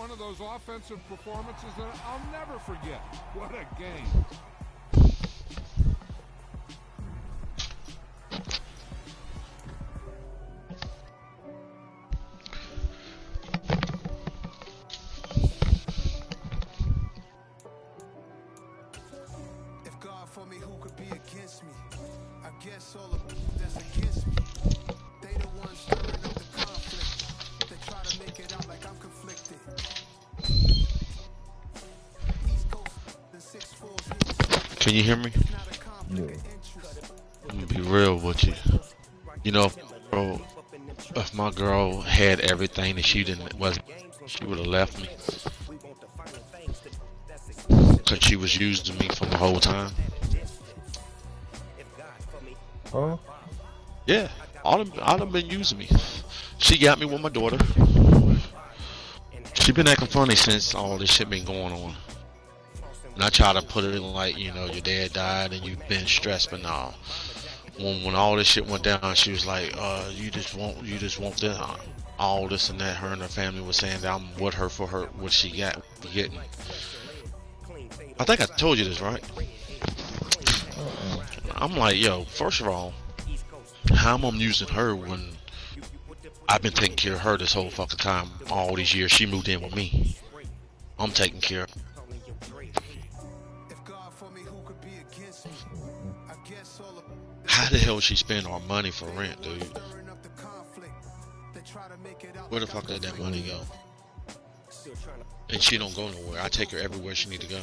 one of those offensive performances that I'll never forget. What a game. If God for me, who could be against me? I guess all the that's against me. They the ones stirring up the conflict. They try to make it out like I'm conflicted. East Coast and 6-4s. Can you hear me? Yeah. Let me be real with you. You know, bro, if my girl had everything and she would have left me. Cause she was using me from the whole time. Huh? Yeah, all them been using me. She got me with my daughter. She been acting funny since all this shit been going on. And I try to put it in like, you know, your dad died and you've been stressed, but nah. When all this shit went down, she was like, you just want this, all this and that. Her and her family was saying that I'm with her for her what she got getting. I think I told you this, right? I'm like, yo, first of all, how am I using her when I've been taking care of her this whole fucking time, all these years she moved in with me? I'm taking care of her. How the hell she spend our money for rent, dude? Where the fuck did that money go? And she don't go nowhere. I take her everywhere she need to go.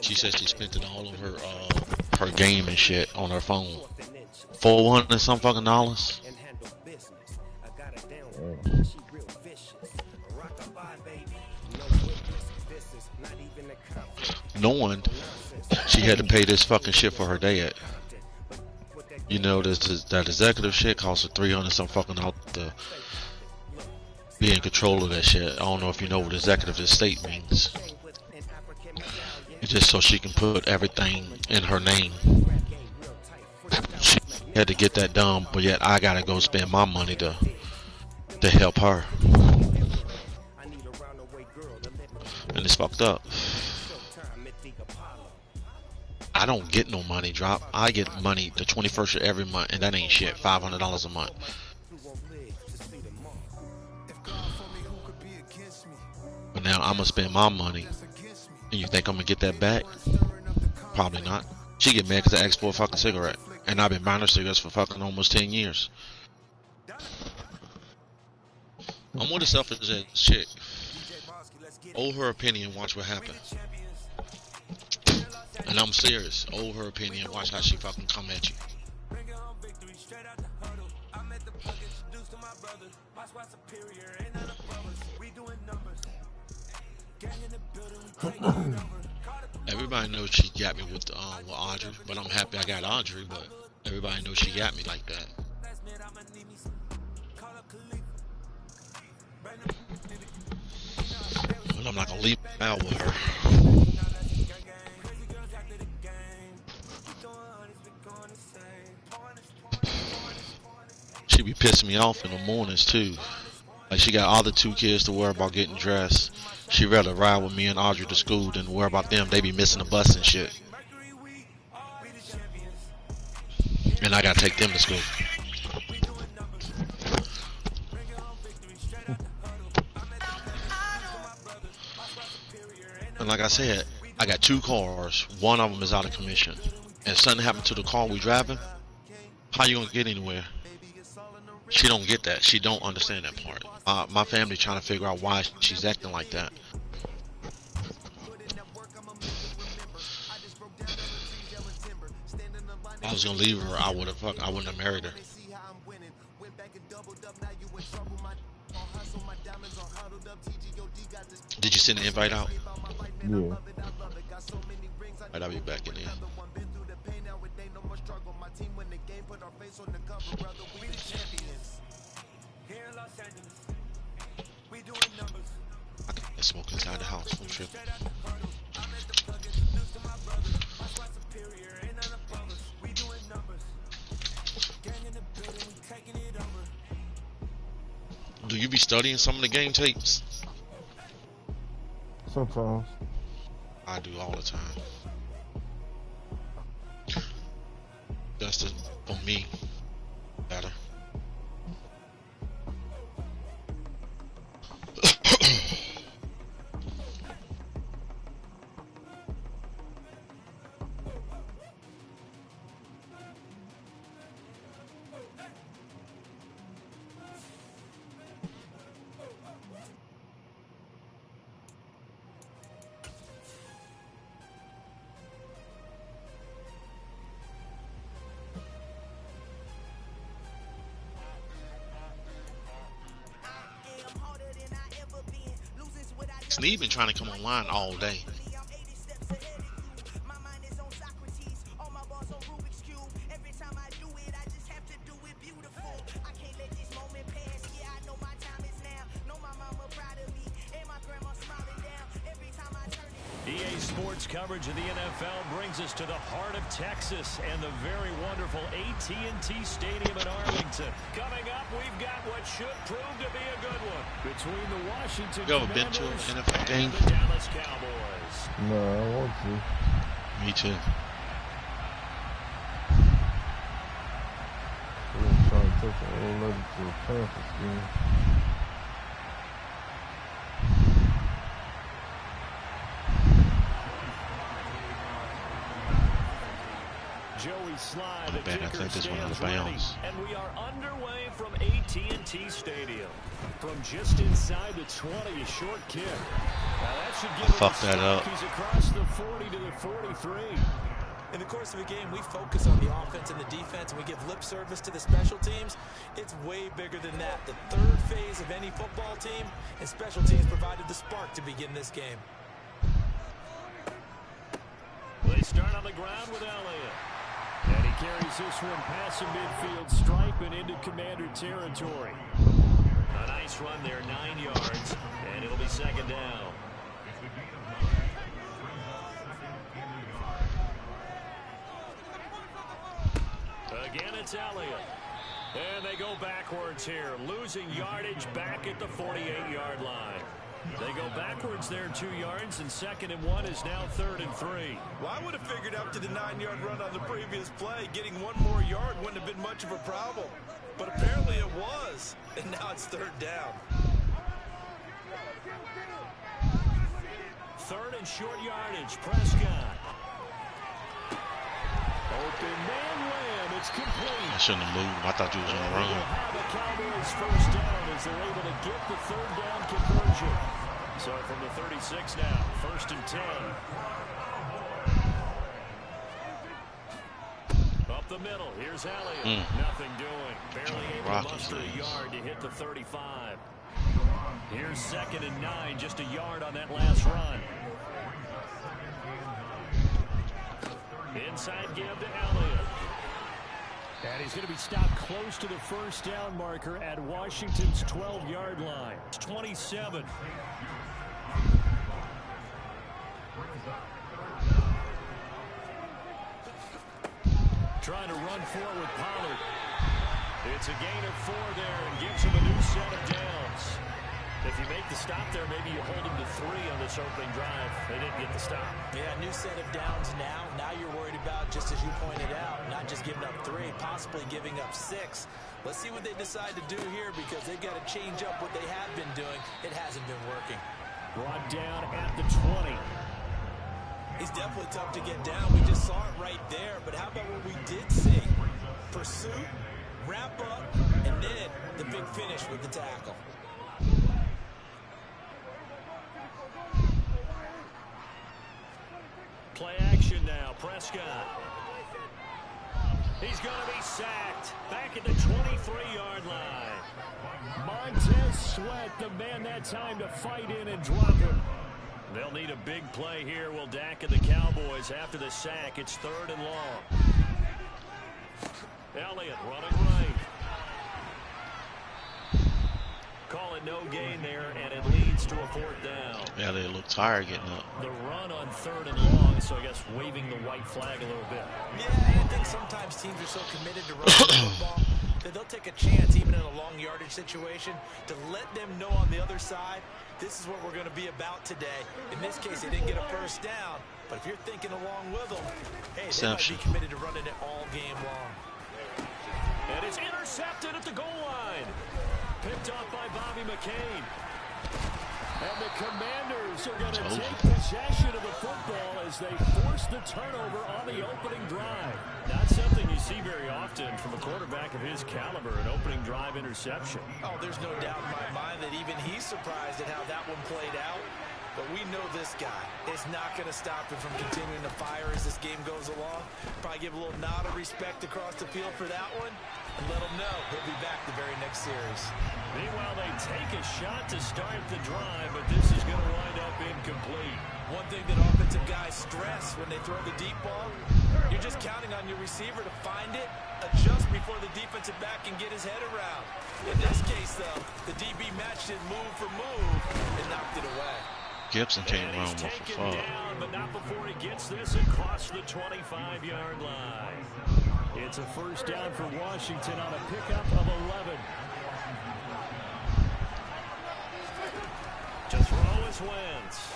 She says she spent it all on her game and shit on her phone. $400 and some fucking dollars. Knowing she had to pay this fucking shit for her dad. You know, that executive shit costs her $300 some fucking dollars to be in control of that shit. I don't know if you know what executive estate means. It's just so she can put everything in her name. She had to get that done, but yet I gotta go spend my money to help her. And it's fucked up. I don't get no money drop. I get money the 21st of every month, and that ain't shit. $500 a month. But now I'm gonna spend my money, and you think I'm gonna get that back? Probably not. She get mad because I asked for a fucking cigarette, and I've been buying her cigarettes for fucking almost 10 years. I'm with a selfish ass chick. Owe her opinion, watch what happens. And I'm serious. Owe her opinion, watch how she fucking come at you. Everybody knows she got me with Audrey, but I'm happy I got Audrey, but everybody knows she got me like that. But I'm not gonna leave out with her. She be pissing me off in the mornings too. Like she got all the 2 kids to worry about getting dressed. She'd rather ride with me and Audrey to school than worry about them. They be missing the bus and shit. And I gotta take them to school. And like I said, I got 2 cars. One of them is out of commission. And if something happened to the car we driving, how you gonna get anywhere? She don't get that. She don't understand that part. My family trying to figure out why she's acting like that. If I was gonna leave her, I wouldn't have married her. Did you send the invite out? Yeah. Alright, I'll be back in here. I can smoke inside the house for sure. We doing numbers. Gang in the building, we taking it over. you be studying some of the game tapes? Sometimes. I do all the time. That's the, for me, better. Sneed been trying to come online all day. EA Sports coverage of the NFL brings us to the heart of Texas and the very wonderful AT&T Stadium in Arlington. Coming up, we've got what should prove to be a good one between the Washington Been to an NFL game? and the Dallas Cowboys. No, I want to. Me too. We're trying to take an old lady to a Panthers game. Joey Sly, the bad, I kicker, think this one out of stands ready, bounds. and we are underway from AT&T Stadium. From just inside the 20, a short kick. Now that should give him fucked a that stop. up. He's across the 40 to the 43. In the course of a game, we focus on the offense and the defense, and we give lip service to the special teams. It's way bigger than that. The third phase of any football team, and special teams provided the spark to begin this game. They start on the ground with Elliott. And he carries this one past the midfield stripe and into Commander territory. A nice run there, 9 yards, and it'll be second down. Again, it's Elliott. And they go backwards here, losing yardage back at the 48-yard line. They go backwards there 2 yards, and 2nd and 1 is now 3rd and 3. Well, I would have figured up to the 9-yard run on the previous play. Getting one more yard wouldn't have been much of a problem. But apparently it was, and now it's 3rd down. 3rd and short yardage, Prescott. Open man lamb, it's complete. I shouldn't have moved. I thought you was gonna run. Have the Cowboys first down as they're able to get the 3rd down conversion. So from the 36 now, 1st and 10. Up the middle, here's Elliott. Nothing doing. Barely able to muster a yard to hit the 35. Here's 2nd and 9, just a yard on that last run. Inside give to Elliott. And he's going to be stopped close to the first down marker at Washington's 12-yard line. It's 27. Trying to run forward with Pollard. It's a gain of 4 there and gives him a new set of downs. If you make the stop there, maybe you hold him to 3 on this opening drive. They didn't get the stop. Yeah, new set of downs now. Now you're worried about, just as you pointed out, not just giving up 3, possibly giving up 6. Let's see what they decide to do here, because they've got to change up what they have been doing. It hasn't been working. Brought down at the 20. He's definitely tough to get down. We just saw it right there. But how about what we did see? Pursuit, wrap up, and then the big finish with the tackle. Play action now, Prescott. He's going to be sacked back at the 23-yard line. Montez Sweat, the man that time to fight in and drop him. They'll need a big play here. Will Dak and the Cowboys after the sack. It's 3rd and long. Elliott running right. Call it no gain there, and it leads to a 4th down. Yeah, they look tired getting up. The run on 3rd and long, so I guess waving the white flag a little bit. Yeah, I think sometimes teams are so committed to running the football, that they'll take a chance, even in a long yardage situation, to let them know on the other side, this is what we're going to be about today. In this case, they didn't get a first down, but if you're thinking along with them, hey, they might be committed to running it all game long. And it's intercepted at the goal line. Picked off by Bobby McCain. And the Commanders are going to take possession of the football as they force the turnover on the opening drive. Not something you see very often from a quarterback of his caliber, an opening drive interception. Oh, there's no doubt in my mind that even he's surprised at how that one played out. But we know this guy is not going to stop him from continuing to fire as this game goes along. Probably give a little nod of respect across the field for that one. And let him know he'll be back the very next series. Meanwhile, they take a shot to start the drive, but this is going to wind up incomplete. One thing that offensive guys stress when they throw the deep ball, you're just counting on your receiver to find it, adjust before the defensive back can get his head around. In this case, though, the DB matched it move for move and knocked it away. Gibson can't run he's with taken a down, but not before he gets this across the 25-yard line. It's a first down for Washington on a pickup of 11. To throw is Wentz.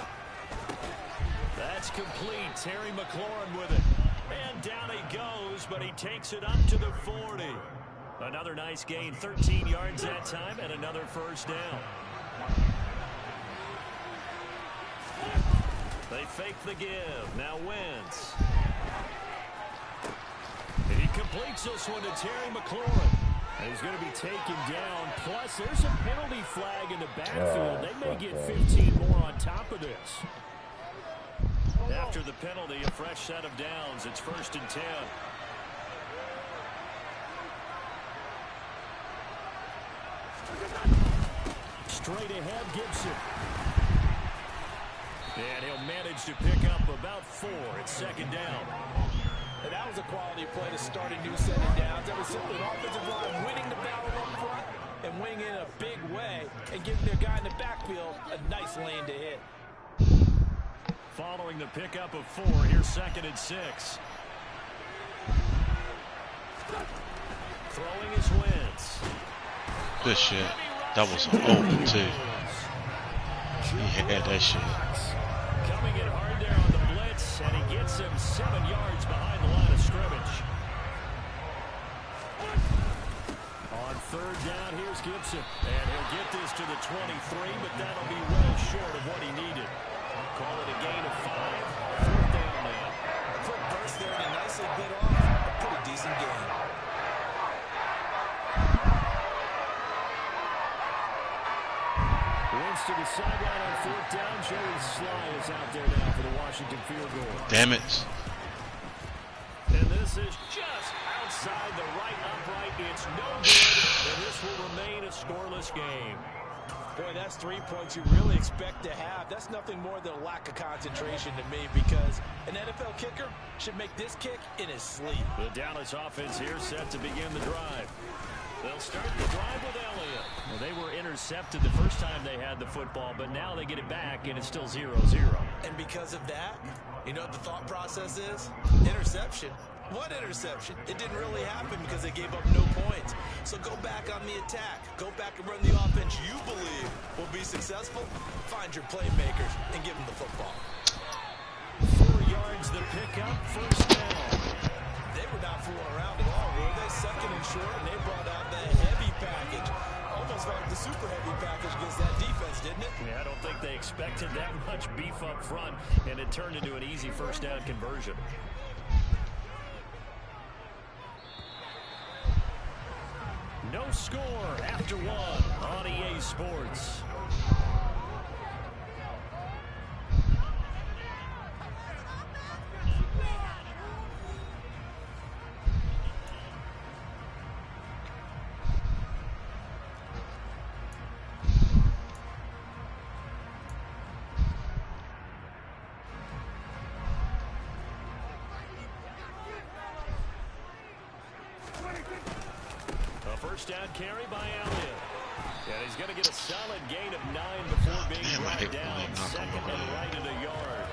That's complete. Terry McLaurin with it. And down he goes, but he takes it up to the 40. Another nice gain, 13 yards that time, and another first down. They fake the give. Now Wentz. And he completes this one to Terry McLaurin. And he's going to be taken down. Plus, there's a penalty flag in the backfield. They may get 15 more on top of this. After the penalty, a fresh set of downs. It's 1st and 10. Straight ahead, Gibson. And he'll manage to pick up about 4. It's 2nd down. And that was a quality play to start a new set of downs. That was simply an offensive line winning the battle up front and winning in a big way and giving their guy in the backfield a nice lane to hit. Following the pickup of 4, here's 2nd and 6. Throwing his Wentz. Good shit. That was open too. He had that shit. Coming in hard there on the blitz, and he gets him 7 yards behind the line of scrimmage. On 3rd down, here's Gibson. And he'll get this to the 23, but that'll be well short of what he needed. Call it a gain of 5. 4th down now. A quick burst there and he nicely bit off a pretty decent gain. Wentz to the sideline on 4th down. Joey Sly is out there now for the Washington field goal. Damn it. And this is just outside the right upright. It's no good, and this will remain a scoreless game. Boy, that's 3 points you really expect to have. That's nothing more than a lack of concentration to me because an NFL kicker should make this kick in his sleep. The Dallas offense here set to begin the drive. They'll start the drive with Elliott. Well, they were intercepted the first time they had the football, but now they get it back, and it's still 0-0. And because of that, you know what the thought process is? Interception. What interception? It didn't really happen because they gave up no points. So go back on the attack. Go back and run the offense you believe will be successful. Find your playmakers and give them the football. 4 yards the pickup, first down. They were not fooling around at all, were they? 2nd and short, and they brought out the heavy package. Almost like the super heavy package against that defense, didn't it? Yeah, I don't think they expected that much beef up front, and it turned into an easy first down conversion. No score after 1 on EA Sports. First down carry by Elliott. And he's going to get a solid gain of 9 before being brought down. 2nd and right at a yard.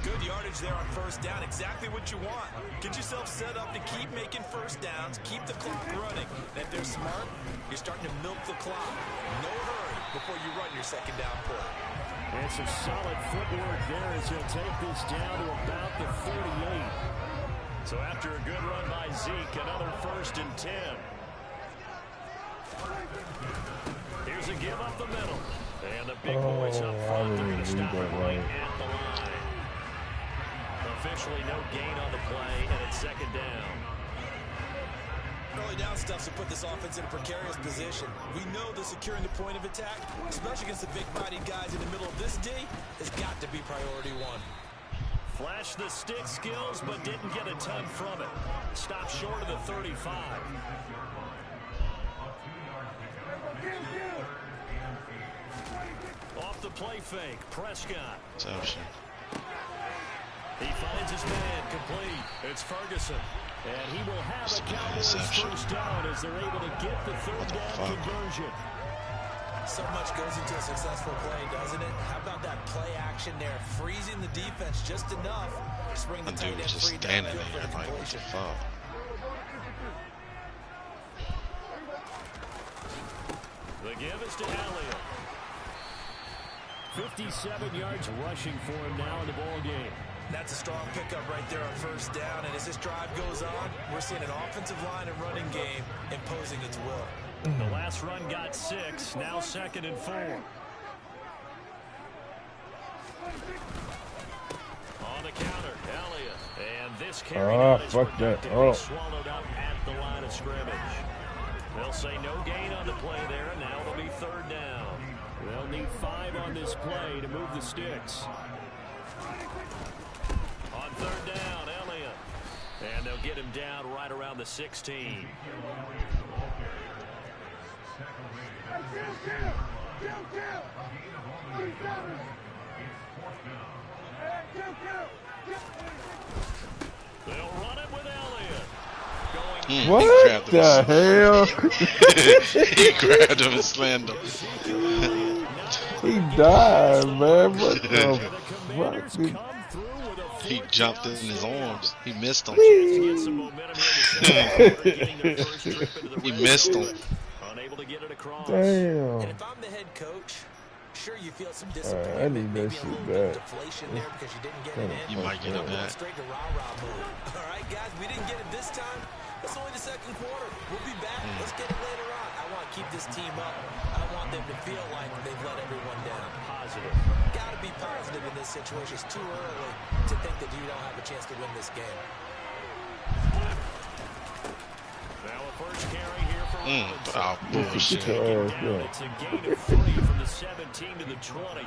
Good yardage there on first down. Exactly what you want. Get yourself set up to keep making first downs, keep the clock running. And if they're smart, you're starting to milk the clock. No hurry before you run your second down play. And some solid footwork there as he'll take this down to about the 48. So after a good run by Zeke, another 1st and 10. Here's a give up the middle. And the big boys up front. They're going to stop it right at the line. Officially no gain on the play, and it's second down. Early down stuffs will put this offense in a precarious position. We know that securing the point of attack, especially against the big-bodied guys in the middle of this D, has got to be priority one. Flashed the stick skills, but didn't get a ton from it. Stopped short of the 35. Off the play fake, Prescott. Interception. He finds his man complete. It's Ferguson. And he will have a Cowboys first down as they're able to get the third down conversion. So much goes into a successful play, doesn't it? How about that play action there? Freezing the defense just enough to bring the tight end just free standing downfield there for the like, what the completion. fuck? The give is to Elliott. 57 yards rushing for him now in the ball game. That's a strong pickup right there on first down. And as this drive goes on, we're seeing an offensive line and running game imposing its will. The last run got 6. Now 2nd and 4. On the counter, Elliott. And this carry is productively swallowed up at the line of scrimmage. They'll say no gain on the play there, and now it'll be third down. They'll need 5 on this play to move the sticks. On third down, Elliott. And they'll get him down right around the 16. They'll run it with Elliott. What the hell? He grabbed him and slammed him. He died, man. What the fuck? He jumped in his arms. He missed him. He missed him. Unable to get it across. Damn. And if I'm the head coach, sure you feel some disappointment, I need maybe that a little shit bit of back. deflation there because you didn't get it in. You might get it back. Straight to rah-rah move. All right, guys, we didn't get it this time. It's only the second quarter. We'll be back. Let's get it later on. I want to keep this team up. I don't want them to feel like they've let everyone down. Positive. Got to be positive in this situation. It's too early to think that you don't have a chance to win this game. Now a first carry here for Robinson. Oh, bullshit. It's a gain of 3 from the 17 to the 20.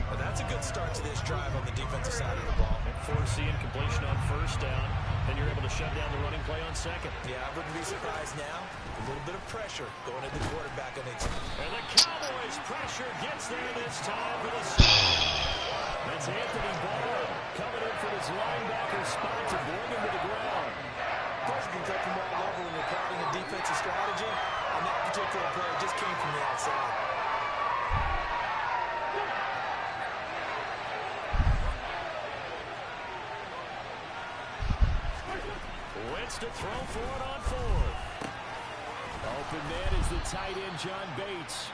But that's a good start to this drive on the defensive side of the ball. Forcing completion on first down. Then you're able to shut down the running play on second. Yeah, I wouldn't be surprised now. A little bit of pressure going at the quarterback on the And the Cowboys pressure gets there this time for the second. That's Anthony Barr coming in from his linebacker spot to bring him to the ground. Pressure can come from all over when you're plotting a defensive strategy. And that particular play just came from the outside. Wentz to throw for it on 4th. Open man is the tight end, John Bates.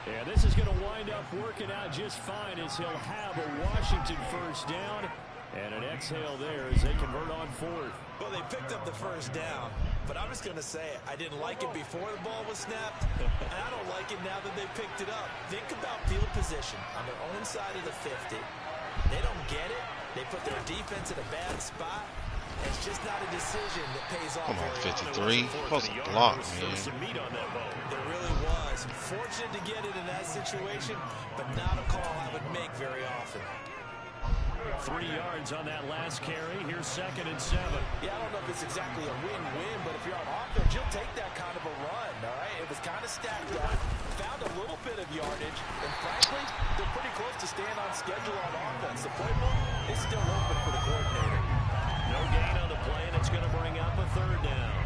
And this is going to wind up working out just fine as he'll have a Washington first down. And an exhale there as they convert on 4th. Well, they picked up the first down. But I'm just going to say it. I didn't like it before the ball was snapped. And I don't like it now that they picked it up. Think about field position on their own side of the 50. They don't get it. They put their defense in a bad spot. It's just not a decision that pays off. Come on, 53. Supposed to block, man. There really was. Fortunate to get it in that situation, but not a call I would make very often. 3 yards on that last carry. Here's 2nd and 7. Yeah, I don't know if it's exactly a win-win, but if you're on offense, you'll take that kind of a run, all right? It was kind of stacked up, found a little bit of yardage, and frankly, they're pretty close to staying on schedule on offense. The playbook is still open for the coordinator. No gain on the play, and it's going to bring up a third down.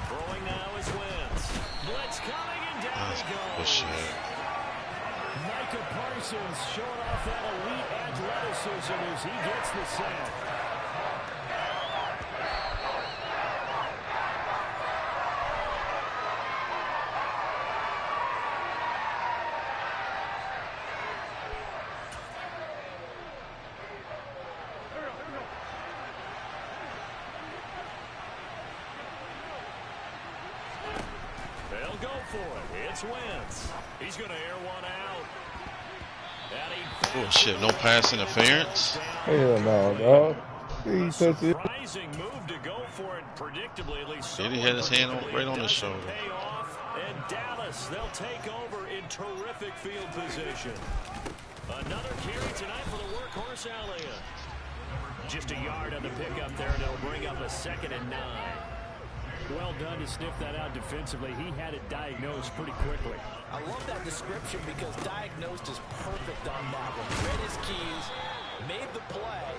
Throwing now is Wentz. Blitz coming, and down he goes. Parsons showing off that elite athleticism as he gets the sack. They'll go for it. It's Wentz. He's going to air one out. Oh shit, no pass interference. Hell no, dog. He touched it. Surprising move to go for it predictably. At least Did he had his hand right on his shoulder? Pay off, and Dallas, they'll take over in terrific field position. Another carry tonight for the workhorse Elliott. Just a yard on the pickup there, and it'll bring up a 2nd and 9. Well done to sniff that out defensively. He had it diagnosed pretty quickly. I love that description because diagnosed is perfect on that one. Read his keys, made the play,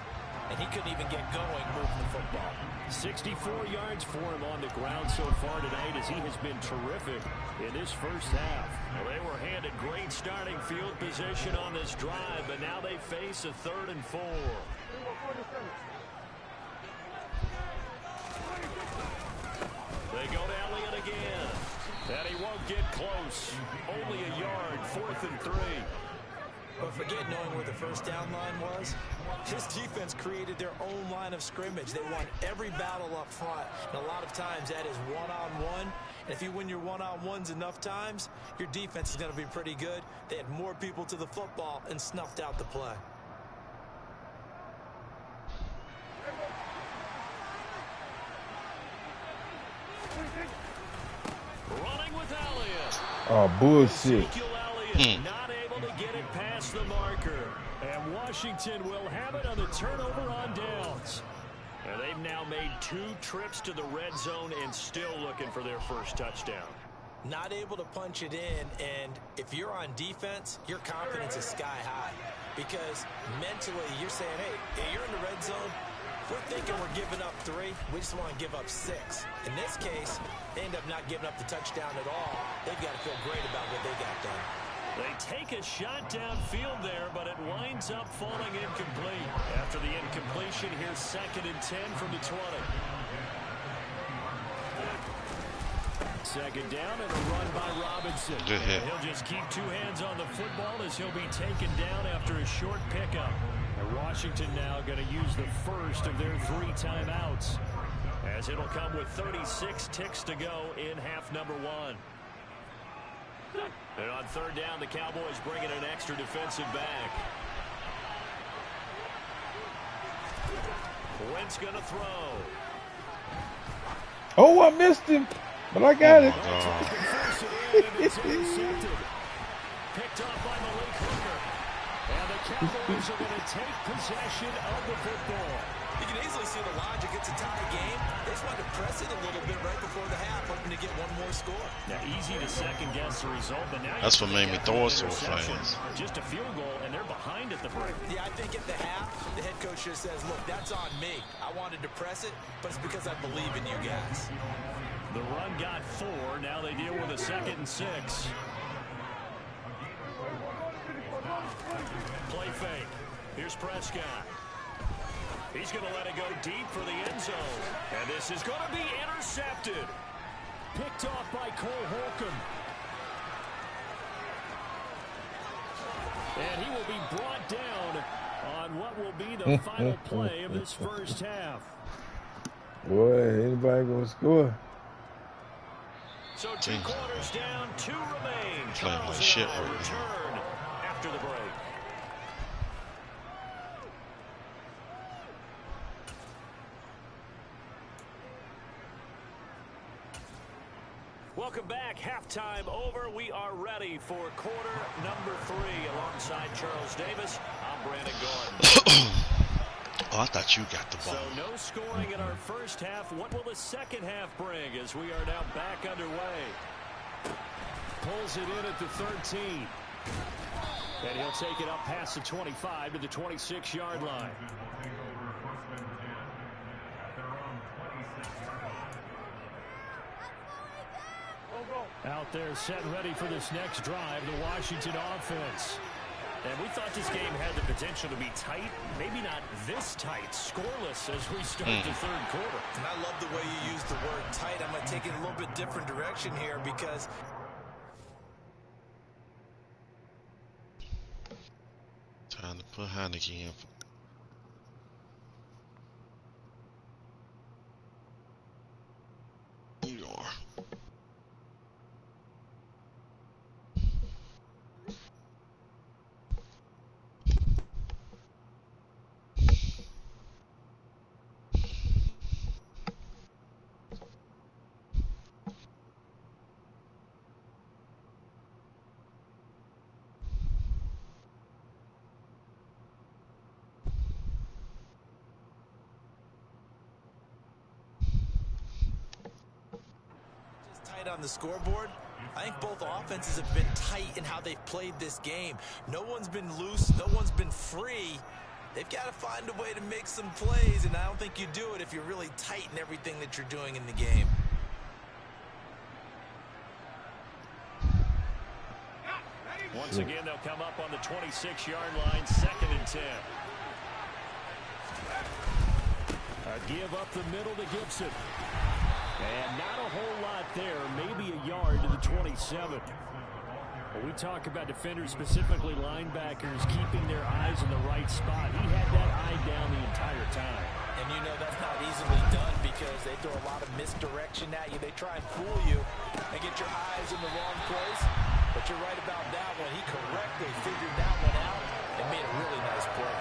and he couldn't even get going moving the football. 64 yards for him on the ground so far tonight as he has been terrific in this first half. Well, they were handed great starting field position on this drive, but now they face a 3rd and 4. They go to Elliott again. And he won't get close. Only a yard, 4th and 3. But forget knowing where the first down line was. His defense created their own line of scrimmage. They won every battle up front. And a lot of times that is one-on-one. And if you win your one-on-ones enough times, your defense is going to be pretty good. They had more people to the football and snuffed out the play. Running with Elliott. Oh, bullshit. Not able to get it past the marker. And Washington will have it on the turnover on downs. And they've now made 2 trips to the red zone and still looking for their first touchdown. Not able to punch it in, and if you're on defense, your confidence is sky high. Because mentally, you're saying, hey, you're in the red zone. We're thinking we're giving up 3. We just want to give up 6. In this case, they end up not giving up the touchdown at all. They've got to feel great about what they got done. They take a shot downfield there, but it winds up falling incomplete. After the incompletion, here's 2nd and 10 from the 20. 2nd down and a run by Robinson. Good hit. He'll just keep 2 hands on the football as he'll be taken down after a short pickup. And Washington now going to use the first of their 3 timeouts, as it'll come with 36 ticks to go in half number 1. And on 3rd down, the Cowboys bringing an extra defensive back. Wentz going to throw. Oh, I missed him, but I got it. Picked off by Malik Hooker. And the Cowboys are going to take possession of the football. You can easily see the logic. It's a tie game. They just wanted to press it a little bit right before the half, hoping to get one more score. Now, easy to second-guess the result, but now that's what made me throw it so fast. Just a field goal, and they're behind at the break. Yeah, I think at the half, the head coach just says, look, that's on me. I wanted to press it, but it's because I believe in you guys. The run got 4. Now they deal with a 2nd and 6. Play fake. Here's Prescott. He's going to let it go deep for the end zone. And this is going to be intercepted. Picked off by Cole Holcomb. And he will be brought down on what will be the final play of this first half. Boy, anybody gonna score? So 2 quarters down, 2 remain. Playing like shit Charles right return after the break. Welcome back. Halftime over. We are ready for quarter number 3 alongside Charles Davis. I'm Brandon Gordon. Oh, I thought you got the ball. So no scoring in our first half. What will the second half bring as we are now back underway? Pulls it in at the 13. And he'll take it up past the 25 to the 26-yard line. Out there set and ready for this next drive, the Washington offense. And we thought this game had the potential to be tight, maybe not this tight, scoreless as we start the third quarter. And I love the way you use the word tight. I'm going to take it a little bit different direction here because time to put Heineke in. You are. on the scoreboard. I think both offenses have been tight in how they've played this game. No one's been loose. No one's been free. They've got to find a way to make some plays, and I don't think you do it if you're really tight in everything that you're doing in the game. Once again, they'll come up on the 26-yard line, 2nd and 10. A give up the middle to Gibson. And not a whole lot there, maybe a yard to the 27. When we talk about defenders, specifically linebackers, keeping their eyes in the right spot, he had that eye down the entire time. And you know that's not easily done because they throw a lot of misdirection at you. They try and fool you and get your eyes in the wrong place. But you're right about that one. He correctly figured that one out and made a really nice play.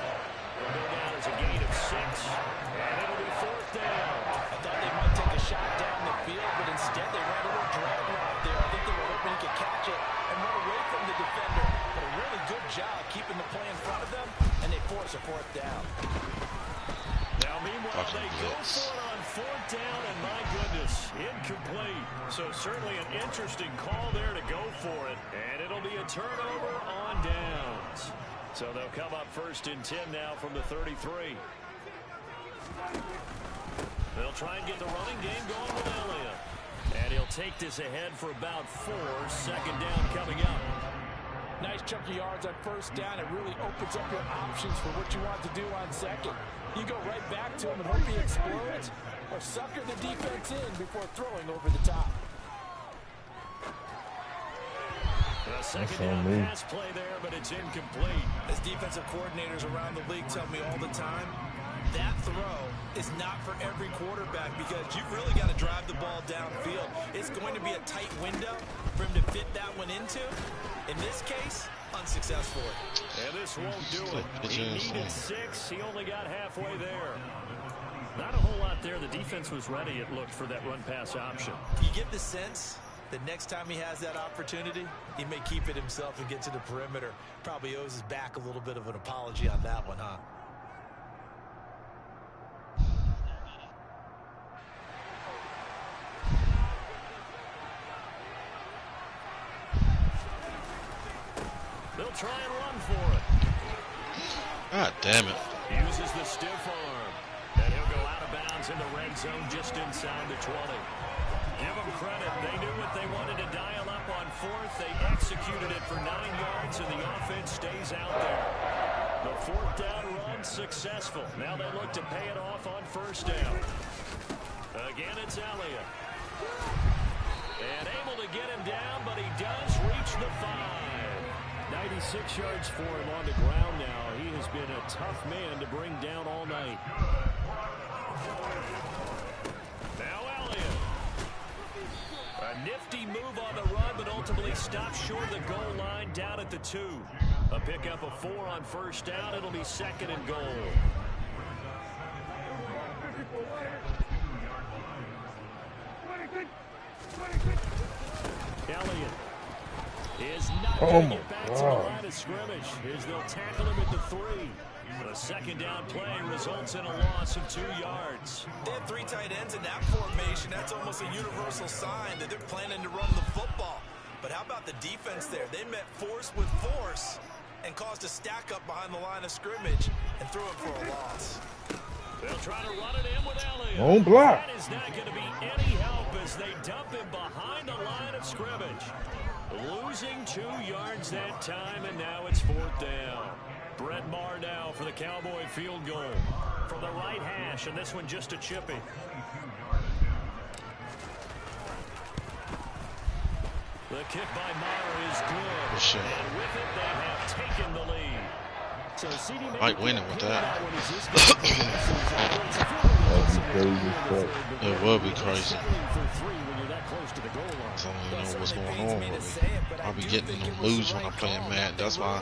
We'll go down as a gain of 6, and it'll be 4th down. I thought they might take a shot down the field, but instead they ran a little drag route there. I think they were hoping he could catch it and run away from the defender. But a really good job keeping the play in front of them, and they force a 4th down. Now, meanwhile, they go for it on 4th down, and my goodness, incomplete. So certainly an interesting call there to go for it, and it'll be a turnover on downs. So they'll come up 1st and 10 now from the 33. They'll try and get the running game going with Elliott. And he'll take this ahead for about 4. 2nd down coming up. Nice chunky yards on 1st down. It really opens up your options for what you want to do on 2nd. You go right back to him and hope he explodes, or sucker the defense in before throwing over the top. A 2nd down pass play there, but it's incomplete. As defensive coordinators around the league tell me all the time, that throw is not for every quarterback because you've really got to drive the ball downfield. It's going to be a tight window for him to fit that one into. In this case, unsuccessfully. And this won't do it. He needed 6. He only got halfway there. Not a whole lot there. The defense was ready, it looked, for that run-pass option. You get the sense that next time he has that opportunity, he may keep it himself and get to the perimeter. Probably owes his back a little bit of an apology on that one, huh? They'll try and run for it. God damn it. Uses the stiff arm. And he'll go out of bounds in the red zone just inside the 20. Give them credit. They knew what they wanted to dial up on 4th. They executed it for 9 yards, and the offense stays out there. The 4th down run successful. Now they look to pay it off on 1st down. Again, it's Elliott. And able to get him down, but he does reach the 5. 96 yards for him on the ground now. He has been a tough man to bring down all night. Now Elliott. A nifty move on the run, but ultimately stops short of the goal line down at the 2. A pickup of 4 on 1st down. It'll be 2nd and goal. Elliott is not going to get back to the line of scrimmage as they'll tackle him at the 3. A 2nd down play results in a loss of 2 yards. They have 3 tight ends in that formation. That's almost a universal sign that they're planning to run the football. But how about the defense there? They met force with force and caused a stack up behind the line of scrimmage and threw it for a loss. They'll try to run it in with Elliott. On block. That is not going to be any help as they dump him behind the line of scrimmage. Losing 2 yards that time, and now it's 4th down. Brett Maher now for the Cowboy field goal from the right hash, and this one just a chippy. The kick by Maher is good, Shit. and with it they have taken the lead. So CD Might win it with that. That'd be crazy as fuck. It would be crazy. So I don't even know what's going on with me. I'll be getting to lose when I'm playing Madden. That's why.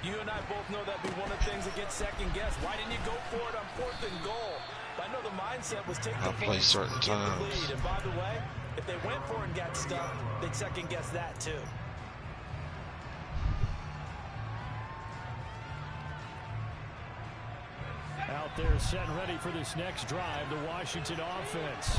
You and I both know that'd be one of the things that gets second guessed. Why didn't you go for it on 4th and goal? I know the mindset was take the I play certain get the times. lead. And by the way, if they went for it and got stuck, they'd second guess that too. Out there set and ready for this next drive, the Washington offense.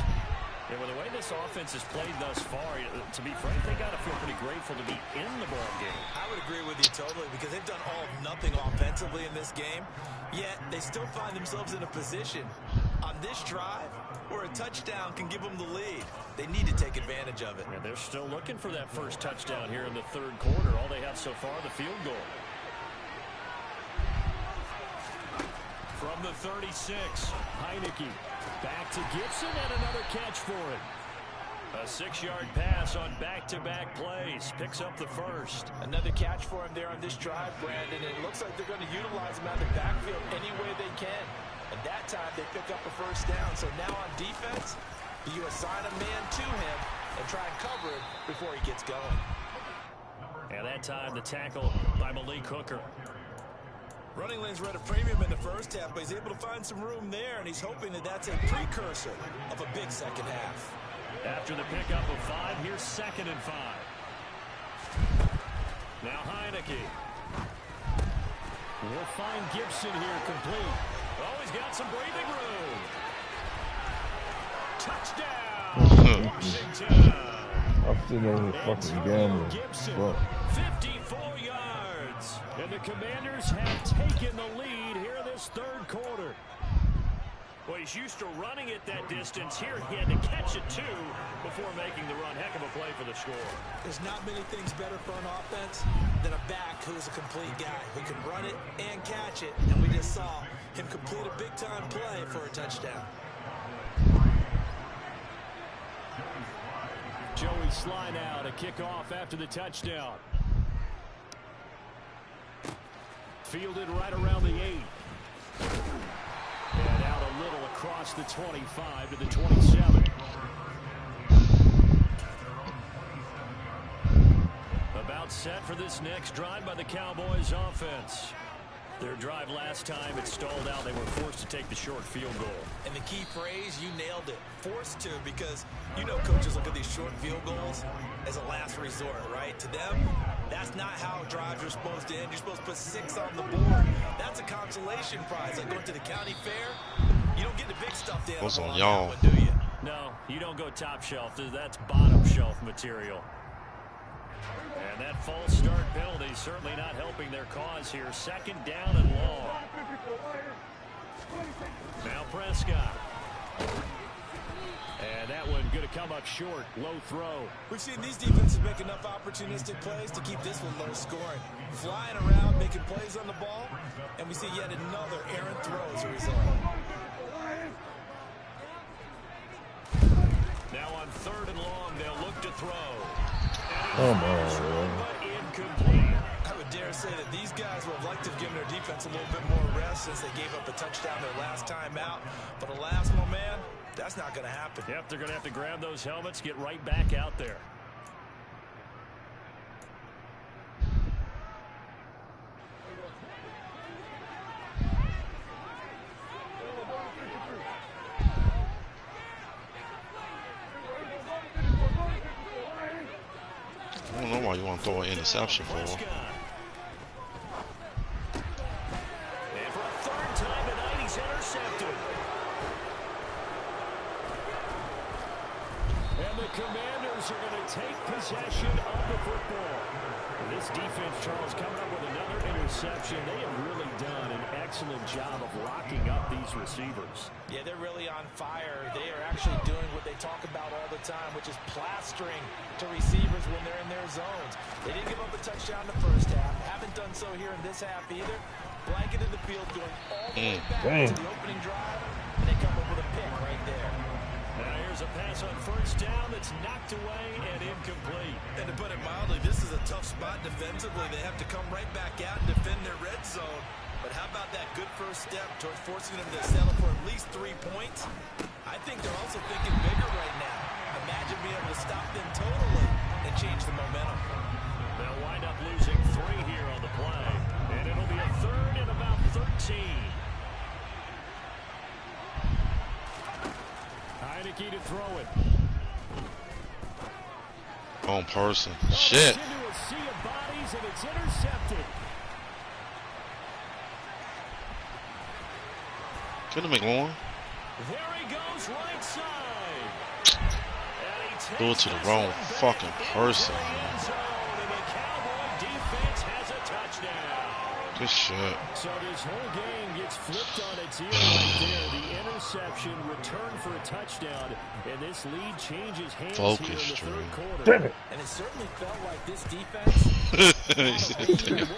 Yeah, well, the way this offense has played thus far, to be frank, they got to feel pretty grateful to be in the ball game. I would agree with you totally because they've done all nothing offensively in this game, yet they still find themselves in a position on this drive where a touchdown can give them the lead. They need to take advantage of it. And they're still looking for that first touchdown here in the 3rd quarter. All they have so far, the field goal. From the 36, Heineke back to Gibson and another catch for him. A 6-yard pass on back-to-back plays. Picks up the first. Another catch for him there on this drive, Brandon. And it looks like they're going to utilize him out of the backfield any way they can. And that time they pick up a first down. So now on defense, you assign a man to him and try and cover it before he gets going. And that time the tackle by Malik Hooker. Running lanes were at a premium in the first half, but he's able to find some room there, and he's hoping that that's a precursor of a big second half. After the pickup of 5, here's 2nd and 5. Now Heineke. We'll find Gibson here complete. Oh, he's got some breathing room. Touchdown, Washington. I'm sitting over here fucking gambling. Gibson, Fuck. 54 yards. And the Commanders have taken the lead here in this 3rd quarter. Well, he's used to running it that distance. Here he had to catch it, too, before making the run. Heck of a play for the score. There's not many things better for an offense than a back who's a complete guy who can run it and catch it. And we just saw him complete a big-time play for a touchdown. Joey Sly now to kick off after the touchdown. Fielded right around the 8. And out a little across the 25 to the 27. About set for this next drive by the Cowboys offense. Their drive last time, it stalled out. They were forced to take the short field goal. And the key phrase, you nailed it. Forced to, because you know coaches look at these short field goals as a last resort, right? To them, that's not how drives are supposed to end. You're supposed to put 6 on the board. That's a consolation prize. Like going to the county fair, you don't get the big stuff down. What's on y'all? Do you? No, you don't go top shelf. That's bottom shelf material. And that false start penalty certainly not helping their cause here. 2nd down and long. Now Prescott. And that one going to come up short. Low throw. We've seen these defenses make enough opportunistic plays to keep this one low scoring. Flying around, making plays on the ball, and we see yet another errant throw as a result. Now on 3rd and long, they'll look to throw. Come on, Incomplete. I would dare say that these guys would have liked to have given their defense a little bit more rest since they gave up a touchdown their last time out. But alas, my man, that's not going to happen. Yep, they're going to have to grab those helmets, get right back out there. I don't know why you want to throw an interception for. And for a 3rd time tonight, he's intercepted. And the Commanders are going to take possession of the football. This defense, Charles, coming up with another interception. interception. They have really done an excellent job of locking up these receivers. Yeah, they're really on fire. They are actually doing what they talk about all the time, which is plastering to receivers when they're in their zones. They didn't give up a touchdown in the first half. Haven't done so here in this half either. Blanketed the field, going all the way back to the opening drive, and they come up with a pick right there. Now here's a pass on first down that's knocked away and incomplete. And to put it mildly, this is a tough spot defensively. They have to come right back out and defend their red zone. But how about that good first step towards forcing them to settle for at least 3 points? I think they're also thinking bigger right now. Imagine being able to stop them totally and change the momentum. They'll wind up losing 3 here on the play. And it'll be a third and about 13. Heineke to throw it. Wrong person. Shit. Into a sea of bodies and it's intercepted. Couldn't make one. There he goes, right side. Threw it to the wrong fucking person. And the Cowboy defense has a touchdown. Good shit. So this whole game gets flipped on its ear right there. The interception returned for a touchdown, and this lead changes hands Focus, here in the third quarter. Damn it. And it certainly felt like this defense what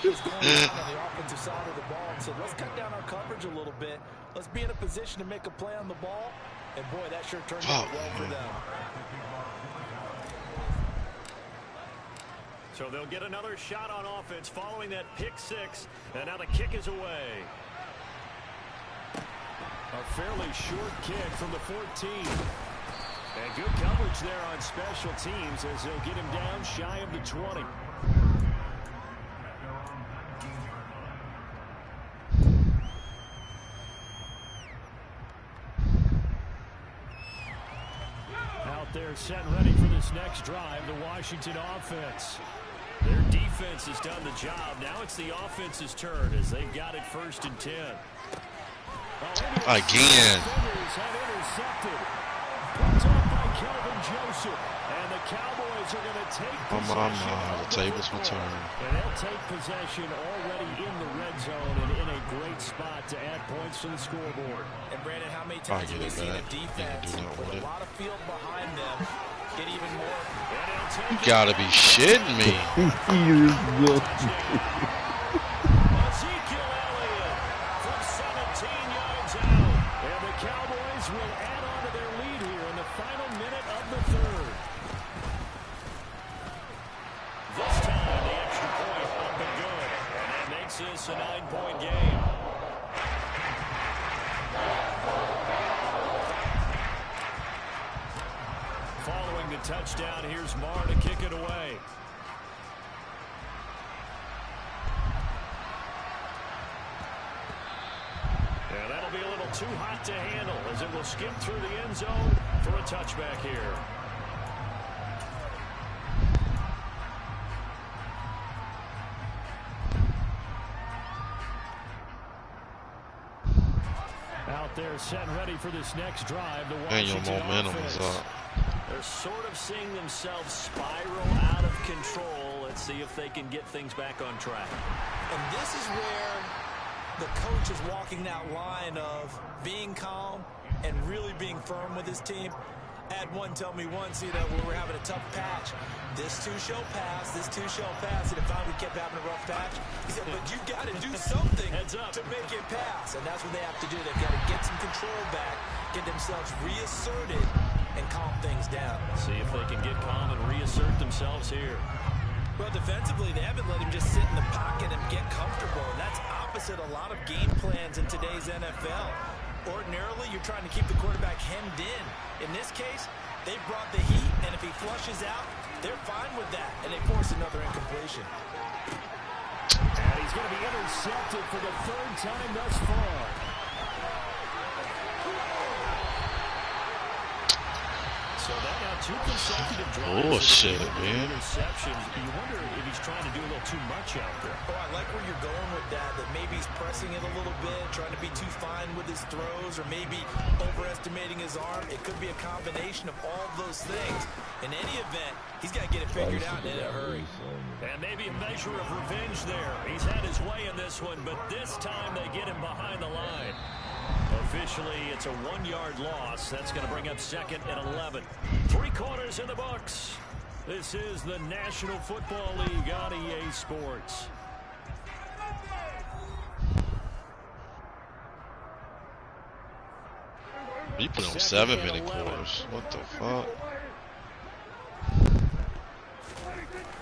was going on the offensive side of the ball and said, let's cut down our coverage a little bit. Let's be in a position to make a play on the ball. And boy, that sure turned out well for them. So they'll get another shot on offense following that pick six. And now the kick is away. A fairly short kick from the 14. And good coverage there on special teams as they'll get him down shy of the 20. Out there set and ready for this next drive, the Washington offense. Their defense has done the job. Now it's the offense's turn as they've got it 1st and 10. Again. Picked up by Kelvin Joseph. And the Cowboys are going to take possession. The tables will turn. And they'll take possession already in the red zone and in a great spot to add points to the scoreboard. And Brandon, how many times have we seen a defense with a lot of field behind them get even more? You gotta be shitting me. Ezekiel Elliott from 17 yards out. And the Cowboys will add on to their lead here in the final minute of the third. This time, the extra point up and good. And that makes this a 9-point game. Following the touchdown, here's Marr to kick it away. And that'll be a little too hot to handle as it will skip through the end zone for a touchback here. Out there set and ready for this next drive. The And your Washington momentum offense. is up. They're sort of seeing themselves spiral out of control. Let's see if they can get things back on track. And this is where the coach is walking that line of being calm and really being firm with his team. I had one tell me once, you know, when we were having a tough patch, this too shall pass, this too shall pass. And if we kept having a rough patch, he said, but you got to do something to make it pass. And that's what they have to do. They've got to get some control back, get themselves reasserted, and calm things down. See if they can get calm and reassert themselves here. Well, defensively, they haven't let him just sit in the pocket and get comfortable. And that's opposite a lot of game plans in today's NFL. Ordinarily, you're trying to keep the quarterback hemmed in. In this case, they brought the heat, and if he flushes out, they're fine with that, and they force another incompletion. And he's going to be intercepted for the 3rd time thus far. So that now 2 consecutive drives. Bullshit, man. Interceptions. You wonder if he's trying to do a little too much out there. Oh, I like where you're going with that maybe he's pressing it a little bit, trying to be too fine with his throws, or maybe overestimating his arm. It could be a combination of all those things. In any event, he's got to get it figured out in a hurry. And maybe a measure of revenge there. He's had his way in this one, but this time they get him behind the line. Officially, it's a 1-yard loss. That's going to bring up 2nd and 11. 3 quarters in the books. This is the National Football League on EA Sports. You put on 7-minute quarters. What the fuck?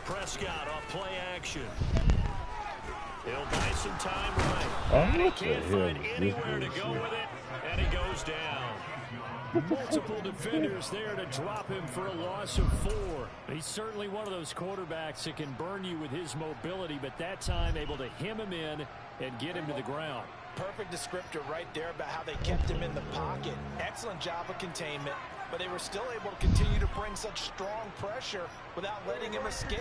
Prescott off play action. He'll buy some time right. Oh, He what the can't hell find is anywhere to this go bullshit? with it, and he goes down. Multiple defenders there to drop him for a loss of 4. He's certainly one of those quarterbacks that can burn you with his mobility, but that time able to hem him in and get him to the ground. Perfect descriptor right there about how they kept him in the pocket. Excellent job of containment, but they were still able to continue to bring such strong pressure without letting him escape.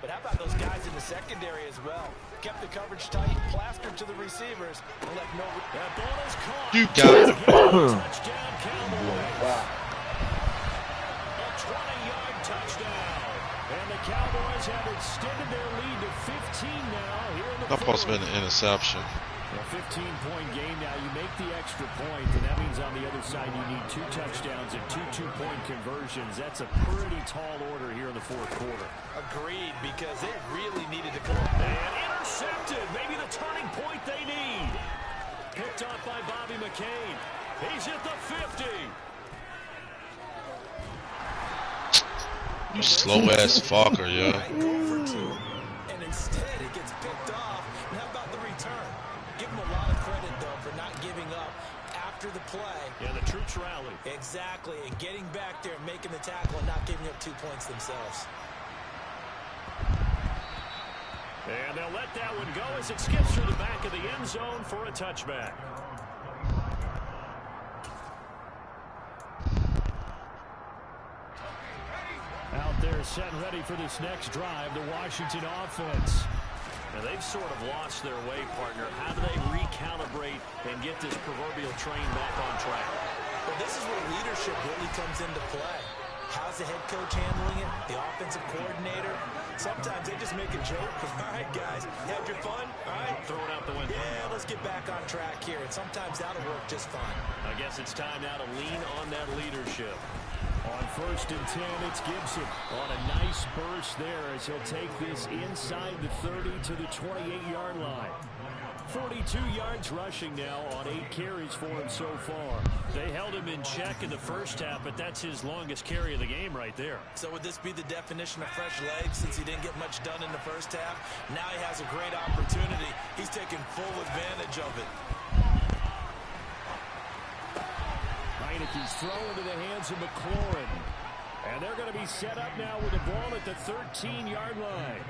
But how about those guys in the secondary as well? Kept the coverage tight, plastered to the receivers, and left no... That ball is caught. You got it. Touchdown, Cowboys. A 20-yard touchdown. And the Cowboys have extended their lead to 15 now here in the That supposed to be fourth. an interception. A 15-point game now. You make the extra point, and that means on the other side you need 2 touchdowns and 2 two-point conversions. That's a pretty tall order here in the fourth quarter. Agreed, because they really needed to come up. And intercepted. Maybe the turning point they need. Picked off by Bobby McCain. He's at the 50. You slow-ass fucker, yeah. Go for 2, and instead it gets picked off. And how about the return? Give him a lot of credit, though, for not giving up after the play. Yeah, the troops rallied. Exactly, and getting back there and making the tackle and not giving up 2 points themselves. And they'll let that one go as it skips through the back of the end zone for a touchback. Out there set and ready for this next drive, the Washington offense. Now they've sort of lost their way, partner. How do they recalibrate and get this proverbial train back on track? Well, this is where leadership really comes into play. How's the head coach handling it? The offensive coordinator? Sometimes they just make a joke. All right, guys, you had your fun? All right. Throw it out the window. Yeah, let's get back on track here. And sometimes that'll work just fine. I guess it's time now to lean on that leadership. On 1st and 10, it's Gibson on a nice burst there as he'll take this inside the 30 to the 28-yard line. 42 yards rushing now on 8 carries for him so far. They held him in check in the first half, but that's his longest carry of the game right there. So would this be the definition of fresh legs since he didn't get much done in the first half? Now he has a great opportunity. He's taking full advantage of it. Heineke's throw into the hands of McLaurin. And they're going to be set up now with the ball at the 13-yard line.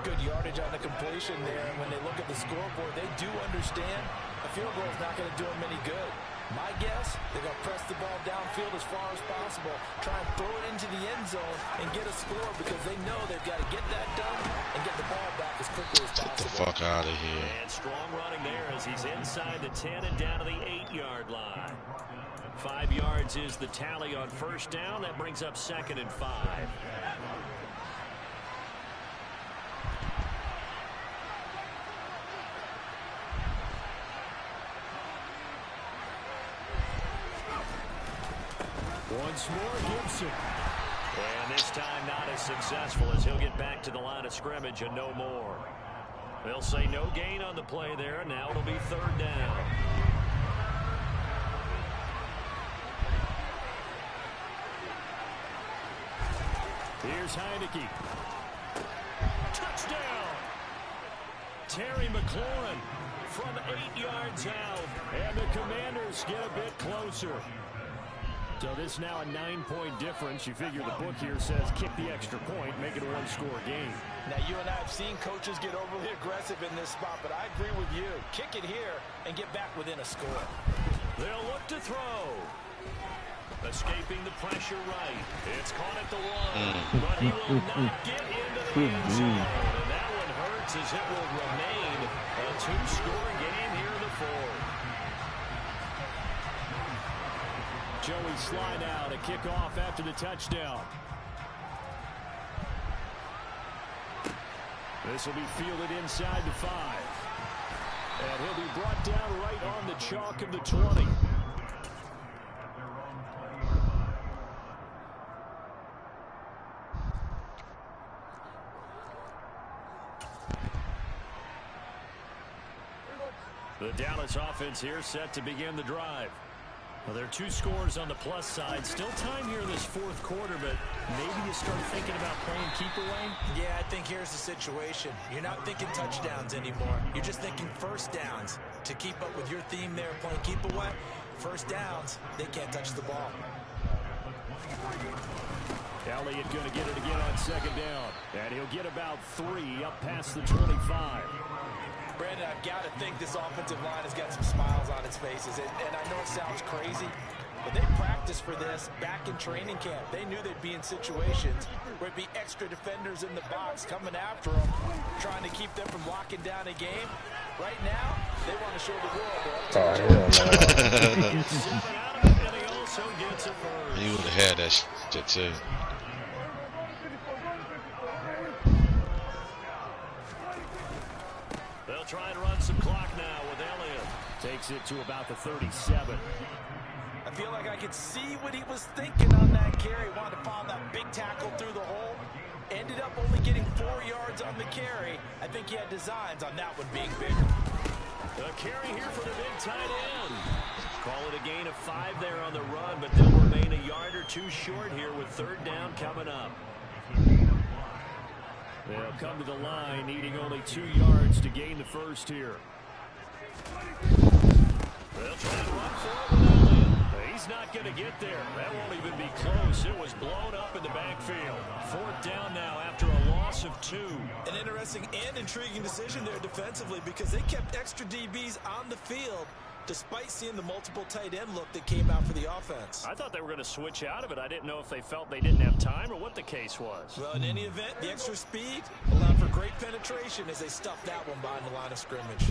Good yardage on the completion there. And when they look at the scoreboard, they do understand a field goal is not going to do them any good. My guess, they're going to press the ball downfield as far as possible, try and throw it into the end zone and get a score because they know they've got to get that done and get the ball back as quickly as possible. Get the fuck out of here. And strong running there as he's inside the 10 and down to the 8-yard line. 5 yards is the tally on 1st down. That brings up 2nd and 5. Once more, Gibson. And this time not as successful as he'll get back to the line of scrimmage and no more. They'll say no gain on the play there. Now it'll be 3rd down. Here's Heineke. Touchdown! Terry McLaurin from 8 yards out. And the Commanders get a bit closer. So this now a 9-point difference. You figure the book here says kick the extra point, make it a 1-score game. Now, you and I have seen coaches get overly aggressive in this spot, but I agree with you. Kick it here and get back within a score. They'll look to throw. Escaping the pressure right. It's caught at the one. But he will not get into the end zone. And that one hurts as it will remain a 2-score game here in the fourth. Joey slide out, a kickoff after the touchdown. This will be fielded inside the 5. And he'll be brought down right on the chalk of the 20. The Dallas offense here set to begin the drive. Well, there are 2 scores on the plus side. Still time here in this fourth quarter, but maybe you start thinking about playing keep away? Yeah, I think here's the situation. You're not thinking touchdowns anymore. You're just thinking first downs. To keep up with your theme there, playing keep away, first downs, they can't touch the ball. Elliott going to get it again on second down. And he'll get about 3 up past the 25. Brandon, I've got to think this offensive line has got some smiles on its faces. And I know it sounds crazy, but they practiced for this back in training camp. They knew they'd be in situations where it'd be extra defenders in the box coming after them, trying to keep them from locking down a game. Right now, they want to show the world. He would have had that shit too. They'll try and run some clock now with Elliott. Takes it to about the 37. I feel like I could see what he was thinking on that carry. Wanted to follow that big tackle through the hole. Ended up only getting 4 yards on the carry. I think he had designs on that one being bigger. A carry here for the big tight end. Call it a gain of 5 there on the run, but they'll remain a yard or 2 short here with third down coming up. They'll come to the line, needing only 2 yards to gain the first here. They'll try and run for it with Elliott. He's not going to get there. That won't even be close. It was blown up in the backfield. Fourth down now after a loss of 2. An interesting and intriguing decision there defensively because they kept extra DBs on the field despite seeing the multiple tight end look that came out for the offense. I thought they were going to switch out of it. I didn't know if they felt they didn't have time or what the case was. Well, in any event, the extra speed allowed for great penetration as they stuffed that one behind the line of scrimmage.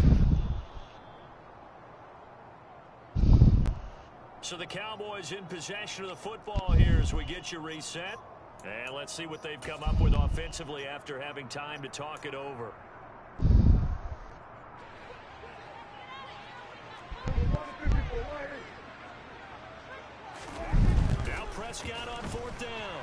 So the Cowboys in possession of the football here as we get you reset. And let's see what they've come up with offensively after having time to talk it over. Now Prescott on fourth down.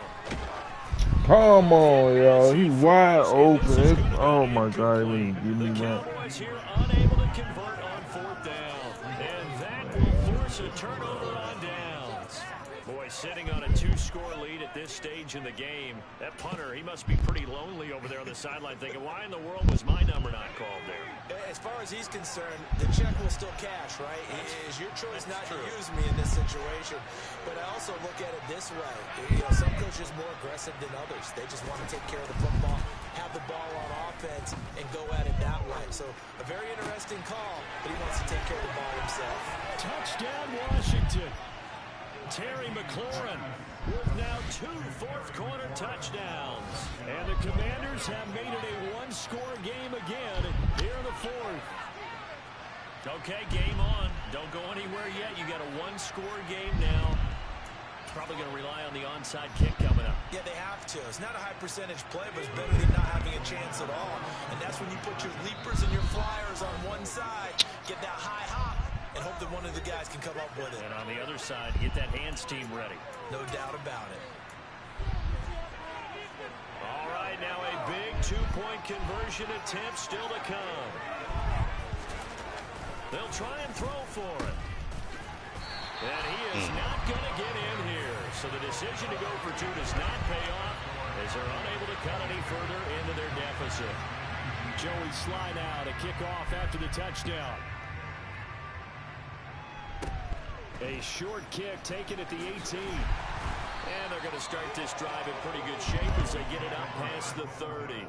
Come on, yo. He wide open. Oh, my God. He didn't give me The that. Cowboys here unable to convert on fourth down. And that will force a turnover on downs. Boy, sitting on a 2-score lead at this stage in the game. That punter, he must be pretty lonely over there on the sideline thinking, why in the world was my number not called there? As far as he's concerned, the check will still cash, right? It is your choice not to use me in this situation. But I also look at it this way. You know, some coaches are more aggressive than others. They just want to take care of the football, have the ball on offense, and go at it that way. So a very interesting call, but he wants to take care of the ball himself. Touchdown, Washington. Terry McLaurin with now 2 fourth-quarter touchdowns. And the Commanders have made it a 1-score game again here in the fourth. Okay, game on. Don't go anywhere yet. You got a 1-score game now. Probably going to rely on the onside kick coming up. Yeah, they have to. It's not a high-percentage play, but it's better than not having a chance at all. And that's when you put your leapers and your flyers on one side, get that high hop, and hope that one of the guys can come up with it. And on the other side, get that hands team ready. No doubt about it. All right, now a big 2-point conversion attempt still to come. They'll try and throw for it. And he is not going to get in here. So the decision to go for 2 does not pay off as they're unable to cut any further into their deficit. Joey slide out, a kickoff after the touchdown. A short kick taken at the 18. And they're going to start this drive in pretty good shape as they get it up past the 30.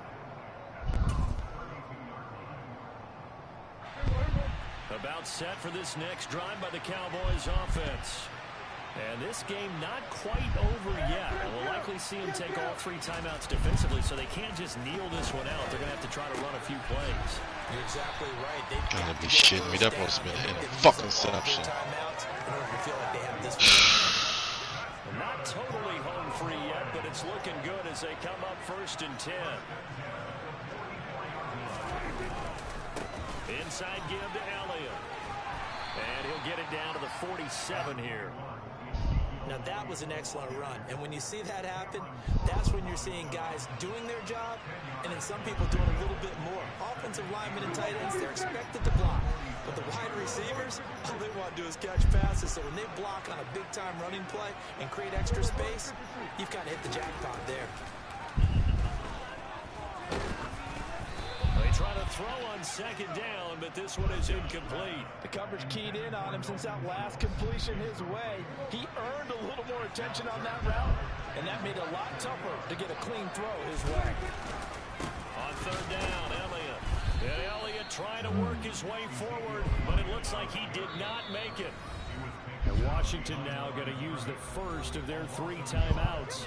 About set for this next drive by the Cowboys offense. And this game not quite over yet. We'll likely see them take all 3 timeouts defensively, so they can't just kneel this one out. They're going to have to try to run a few plays. You're exactly right. Gotta be shitting me. That must have been an interception. Not totally home free yet, but it's looking good as they come up 1st and 10. Inside give to Elliott. And he'll get it down to the 47 here. Now that was an excellent run, and when you see that happen, that's when you're seeing guys doing their job, and then some people doing a little bit more. Offensive linemen and tight ends, they're expected to block, but the wide receivers, all they want to do is catch passes. So when they block on a big-time running play and create extra space, you've kind of hit the jackpot there. They try to throw on 2nd down, but this one is incomplete. The coverage keyed in on him since that last completion his way. He earned a little more attention on that route, and that made it a lot tougher to get a clean throw his way. On 3rd down, Elliott. And Elliott trying to work his way forward, but it looks like he did not make it. And Washington now going to use the first of their 3 timeouts,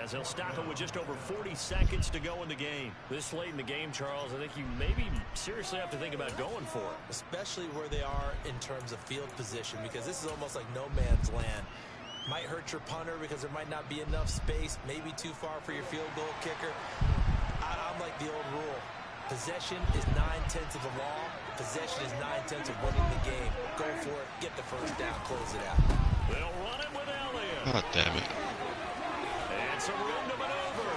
as they'll stop it with just over 40 seconds to go in the game. This late in the game, Charles, I think you maybe seriously have to think about going for it. Especially where they are in terms of field position, because this is almost like no man's land. Might hurt your punter because there might not be enough space, maybe too far for your field goal kicker. I'm like the old rule. Possession is 9/10 of the law. Possession is 9/10 of winning the game. Go for it, get the 1st down, close it out. They'll run it with Elliott. God damn it. Some room to maneuver.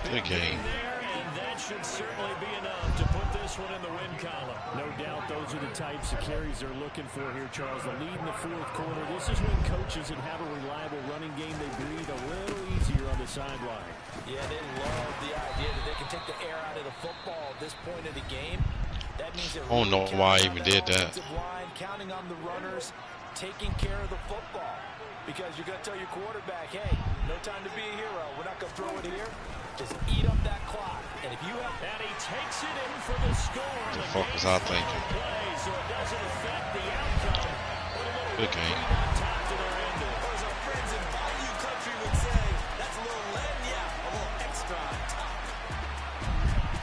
Good game. There, and that should certainly be enough to put this one in the win column. No doubt those are the types of carries they're looking for here, Charles. The lead in the 4th quarter. This is when coaches that have a reliable running game, they breathe a little easier on the sideline. Yeah, they love the idea that they can take the air out of the football at this point of the game. That means they're I don't know why I even did that. Line, counting on the runners, taking care of the football. Because you're going to tell your quarterback, hey, no time to be a hero. We're not going to throw it here. Just eat up that clock. And if you have... And he takes it in for the score. The fuck was I thinking? So it doesn't affect the outcome. Good game. As our friends in Bayou Country would say, that's a little lenya, a little extra on top.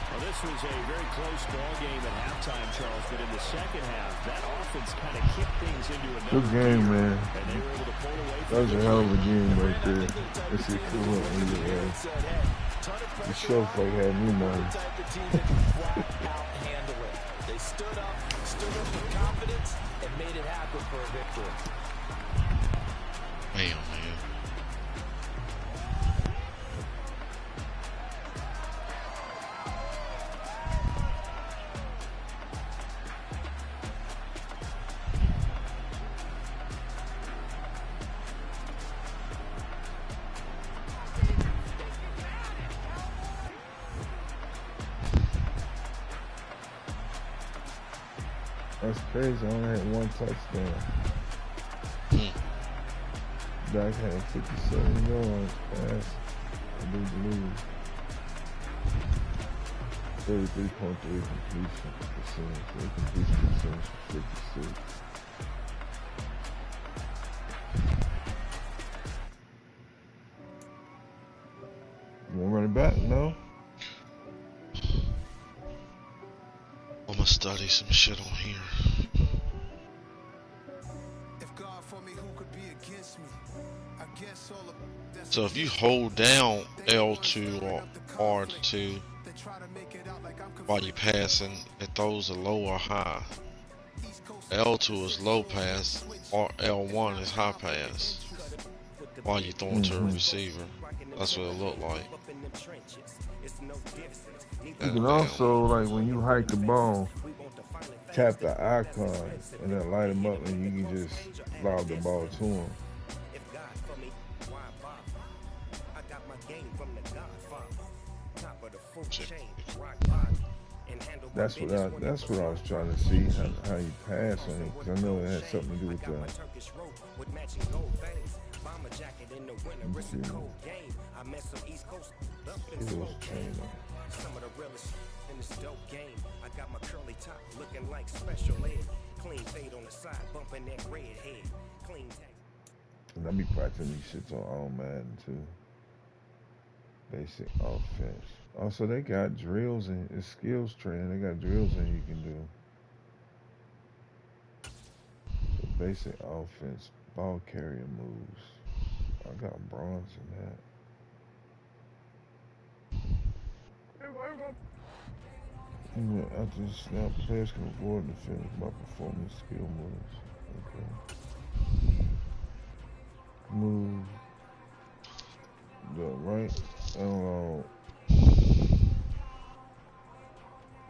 Well, this was a very close ball game at halftime, Charles, but in the 2nd half, that offense kind of kicked things into another Good game, man. And they were able to pull away. That was a hell of a game right there. Let's see who went in the air. The show fight had me money. They stood up with confidence, and made it happen for a victory. Damn, man. That's crazy. I only had 1 touchdown. Dak had 57 yards pass. I do believe. 33.3 completion percentage. So completion percentage was 56. You want to run it back? No? I'm gonna study some shit on here. If God for me, who could be against me? I guess all of that's So if you hold down L2 or R2 while you're passing, it throws a low or high. L2 is low pass, or L1 is high pass while you're throwing to a receiver. That's what it looked like. You can also, like, when you hike the ball, tap the icon and then light them up, and you can just lob the ball to them. That's what I was trying to see, how you pass on it, because I know it had something to do with that. Some of the realest in this dope game. I got my curly top looking like special ed. Clean fade on the side, bumping that red head. Clean tag. And I be practicing these shits on Madden too. Basic offense. Also, they got drills and it's skills training. They got drills and you can do. So basic offense, ball carrier moves. I got bronze in that. After the snap, players can avoid defenders by performing skill moves. Okay. Move the right and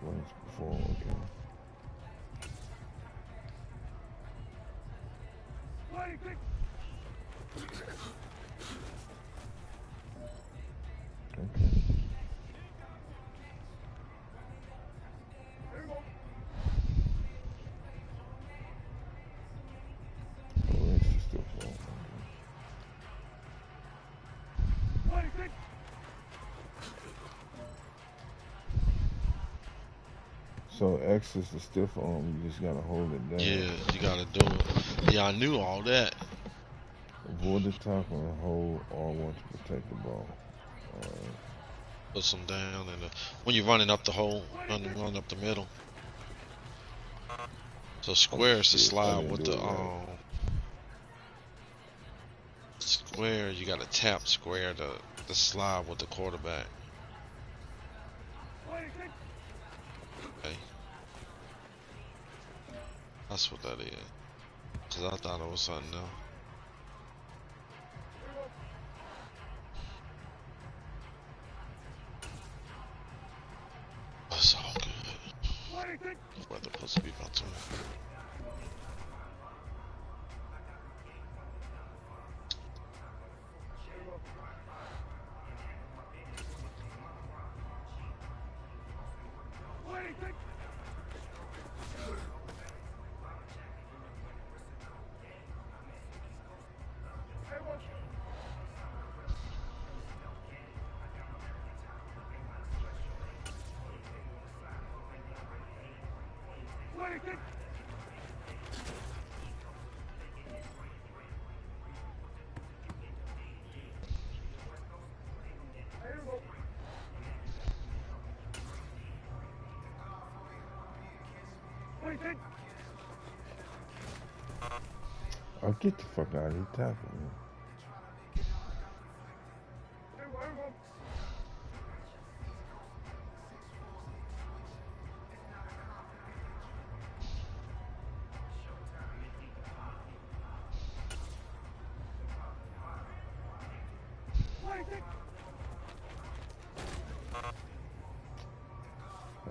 once before, okay. Okay. Oh, it's just still falling. So X is the stiff arm, you just gotta hold it down. Yeah, you gotta do it. Yeah, I knew all that. Avoid the tackle and hold R1 to protect the ball. Alright. Put some down, and when you're running up the hole, run up the middle. So square is to slide with the square. You gotta tap square to slide with the quarterback. Okay, that's what that is. Cause I thought it was something else. That's all good. Weather supposed to be about to. I'll get the fuck out of here, tackle me.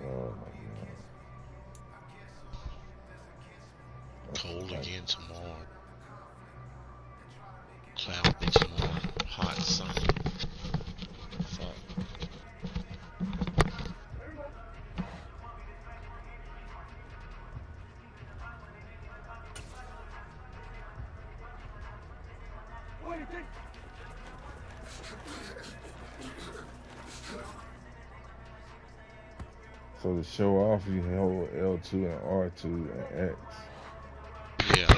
Oh my god. Cold again tomorrow. Cloudy tomorrow. Hot and sunny. Fuck. So to show off, you hold L2 and R2 and X. Yeah.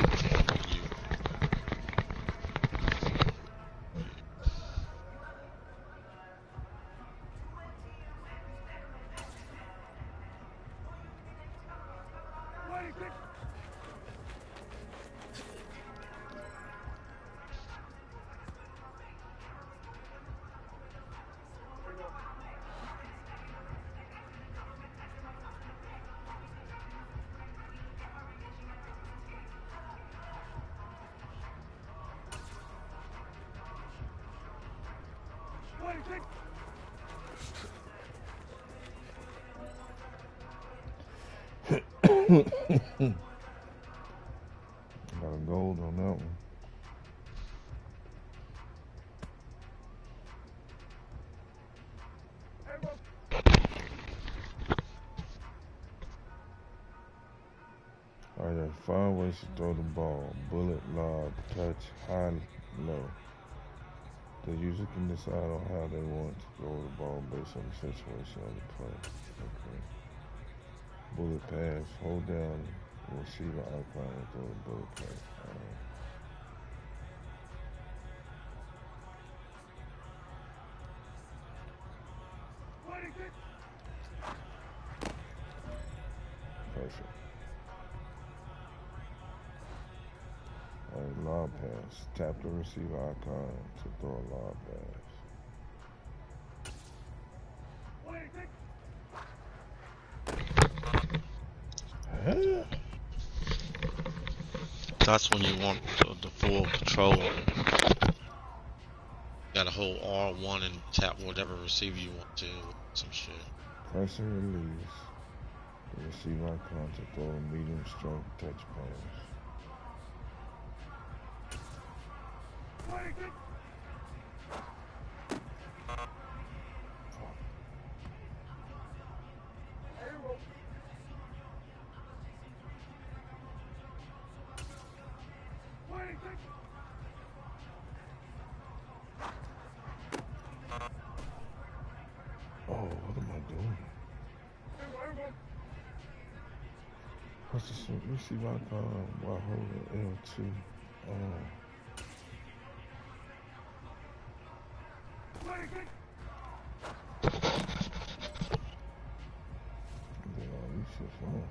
Got a gold on that one. Alright, there's 5 ways to throw the ball. Bullet, lob, touch, high, low. The user can decide on how they want to throw the ball based on the situation of the play. Okay. Bullet pass, hold down Receiver icon will throw the bullet play. Perfect. Alright, lob pass. Tap the receiver icon to throw a lob pass. Huh? That's when you want the full control. Gotta hold R1 and tap whatever receiver you want to. Some shit. Press and release the receiver icon to throw a medium stroke touch pass. Oh, what am I doing? Press the receiver icon while holding L2. Then all these shit's on.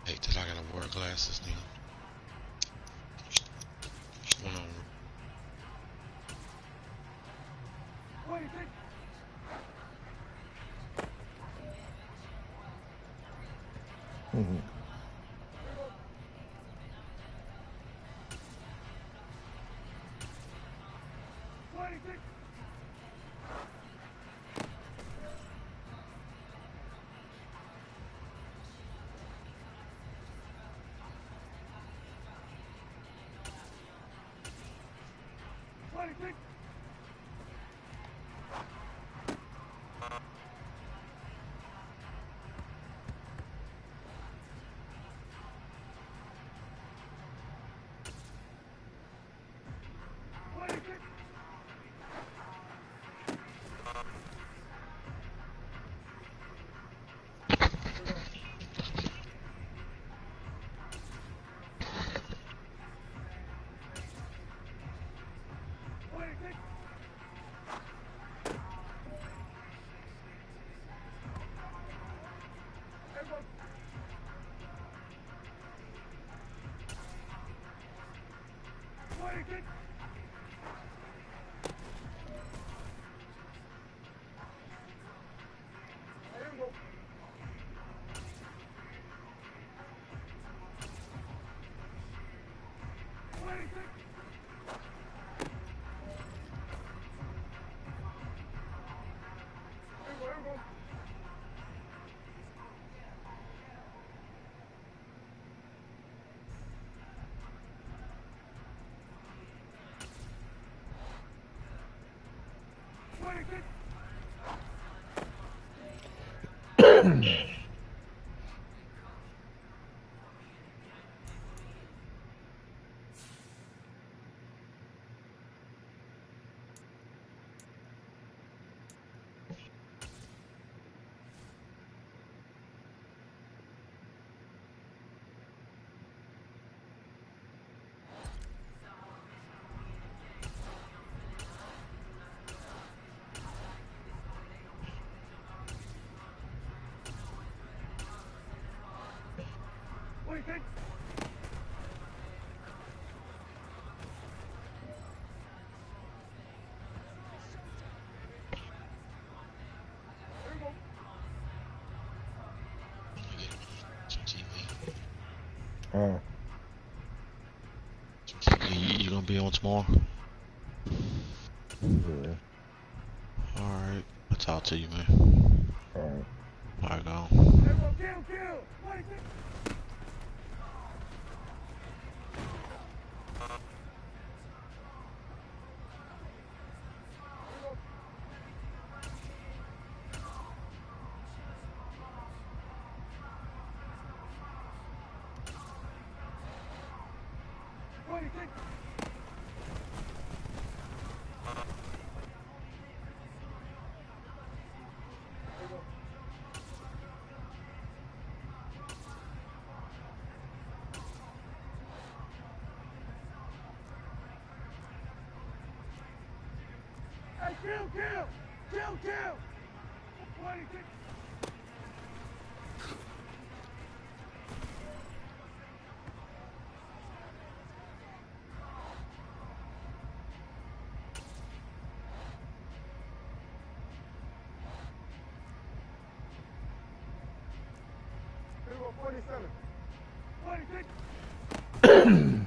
Hate that I gotta wear glasses now. You gonna be on tomorrow? Yeah. Alright. I'll talk to you, man. Alright. Alright, go. Alright.